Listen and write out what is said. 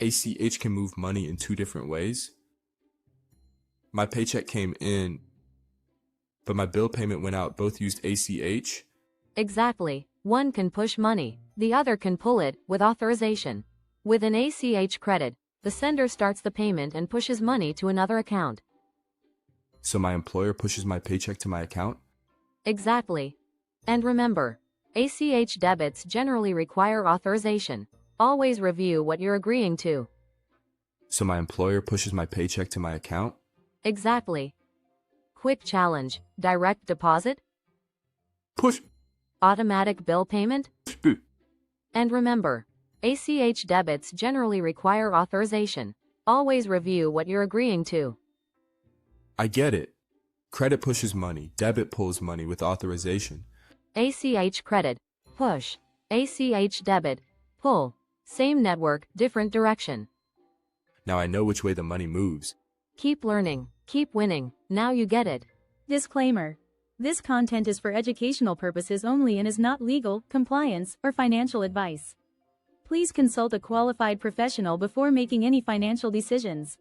ACH can move money in two different ways. My paycheck came in, but my bill payment went out. Both used ACH. Exactly. One can push money, the other can pull it, with authorization. With an ACH credit, the sender starts the payment and pushes money to another account. So my employer pushes my paycheck to my account? Exactly. And remember, ACH debits generally require authorization. Always review what you're agreeing to. So my employer pushes my paycheck to my account? Exactly. Quick challenge: direct deposit? Push. Automatic bill payment? And remember, ACH debits generally require authorization. Always review what you're agreeing to. I get it. Credit pushes money, debit pulls money with authorization. ACH credit, push. ACH debit, pull. Same network, different direction. Now I know which way the money moves. Keep learning, keep winning. Now you get it. Disclaimer. This content is for educational purposes only and is not legal, compliance, or financial advice. Please consult a qualified professional before making any financial decisions.